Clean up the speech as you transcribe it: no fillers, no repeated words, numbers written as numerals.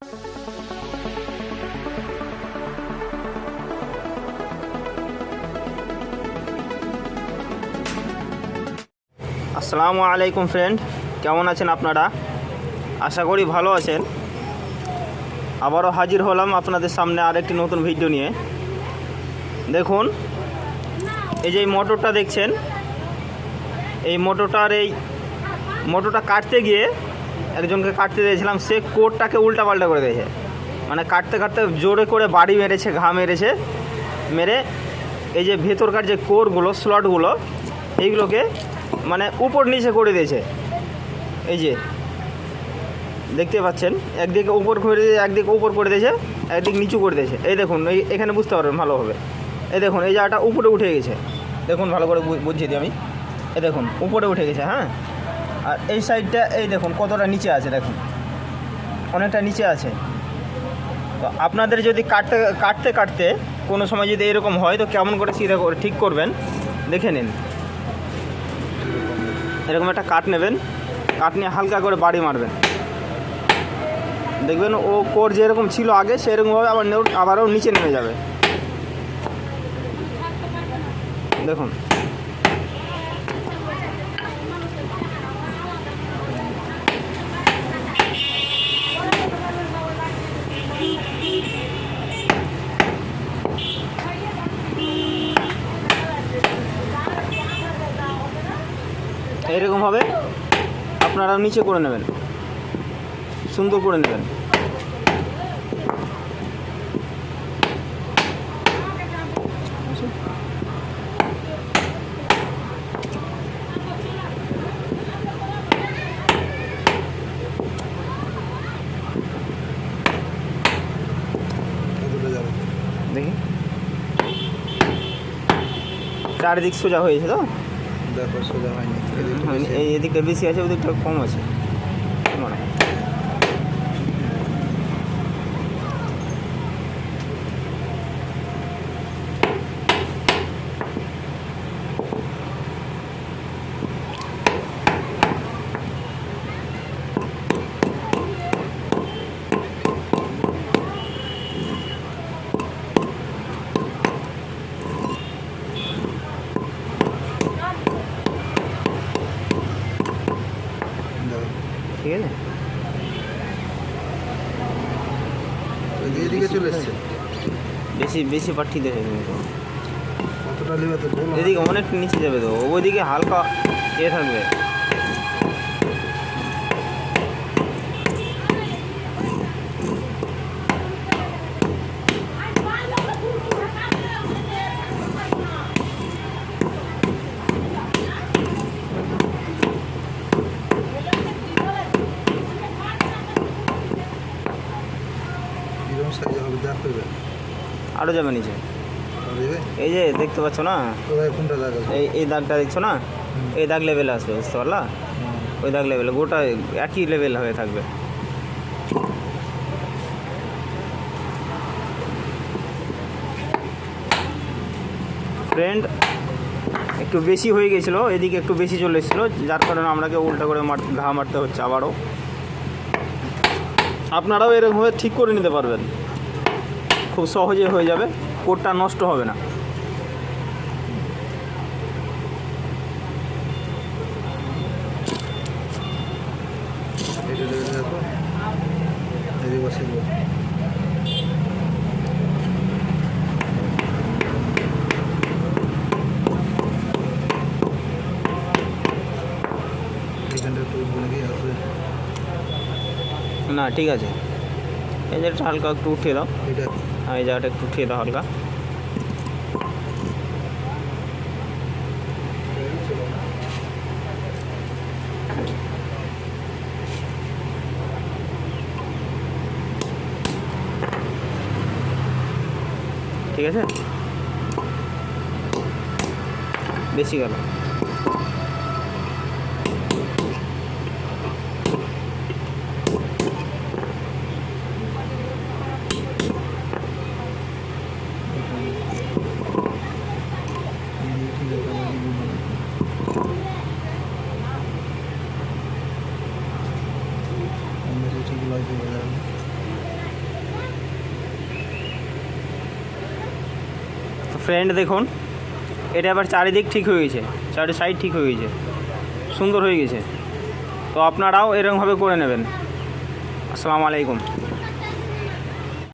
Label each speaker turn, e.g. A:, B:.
A: আসসালামু আলাইকুম ফ্রেন্ড, কেমন আছেন আপনারা? আশা করি ভালো আছেন। আবারও হাজির হলাম আপনাদের সামনে আরেকটি নতুন ভিডিও নিয়ে। দেখুন, এই যে মোটরটা দেখছেন, এই মোটরটা কাটতে গিয়ে একজনকে কাটতে দিয়েছিলাম, সে কোরটাকে উল্টাপাল্টা করে দিয়েছে। মানে কাটতে কাটতে জোরে করে বাড়ি মেরেছে, ঘা মেরেছে, মেরে এই যে ভেতরকার যে কোরগুলো, স্লটগুলো, এইগুলোকে মানে উপর নিচে করে দিয়েছে। এই যে দেখতে পাচ্ছেন, একদিকে উপর করে দিয়েছে, একদিকে উপর করে দিয়েছে, একদিক নিচু করে দিয়েছে। এই দেখুন, এখানে বুঝতে পারবেন ভালোভাবে। এই দেখুন, এই জায়গাটা উপরে উঠে গেছে, দেখুন ভালো করে বুঝিয়ে দিই আমি। এই দেখুন উপরে উঠে গেছে, হ্যাঁ। আর এই সাইডটা এই দেখুন কতটা নিচে আছে, দেখুন অনেকটা নিচে আছে। তো আপনাদের যদি কাটতে কাটতে কোনো সময় যদি এরকম হয়, তো কেমন করে সিধা করে ঠিক করবেন দেখে নিন। এরকম একটা কাট নেবেন, কাট নিয়ে হালকা করে বাড়ি মারবেন, দেখবেন ও কোর যেরকম ছিল আগে সেরকমভাবে আবারও নিচে নেমে যাবে। দেখুন এইরকমভাবে আপনারা নিচে করে নেবেন, সুন্দর করে নেবেন। দেখি চারিদিক সোজা হয়েছে তো?
B: দেখো সোজা হয়নি,
A: এই এদিকে বেশি আছে, ওদিকটা কম আছে। ঠিক আছে,
B: এদিকে চলে এসছে।
A: বেশি পাঠিয়ে দেবে,
B: কতটা নেবে তো বলো।
A: এদিকে অনেক নিচে যাবে, তো ওইদিকে হালকা থাকবে।
B: কিরকম সাইজ হবে দেখো,
A: আরও যাবে নিচে। এই যে দেখতে পাচ্ছ না,
B: কোনটা দাগ আছে?
A: এই দাগটা দেখছো না, এই দাগ লেভেলে আসবে, বুঝতে পারলা? ওই দাগ লেভেলে গোটা একই লেভেল হয়ে থাকবে। ফ্রেন্ড, একটু বেশি হয়ে গেছিলো, এদিকে একটু বেশি চলে এসেছিলো, যার কারণে আপনাকে উল্টা করে ঘা মারতে হচ্ছে আবারও। আপনারাও এরকমভাবে ঠিক করে নিতে পারবেন, খুব সহজে হয়ে যাবে, কোরটা নষ্ট হবে না।
B: এটা দেখো, এদিকে বসে দেবো। এখানটা একটু বলে আসবে
A: না, ঠিক আছে। এই জায়গাটা হালকা একটু উঠিয়ে দাও,
B: এটা।
A: এই জায়গাটা একটু উঠিয়ে দাও হালকা। ঠিক আছে, বেশি গেল। তো ফ্রেন্ড দেখুন, এটা আবার চারিদিক ঠিক হয়ে গেছে, চারি সাইড ঠিক হয়ে গেছে, সুন্দর হয়ে গেছে। তো আপনারাও এরকমভাবে করে নেবেন। আসসালামু আলাইকুম।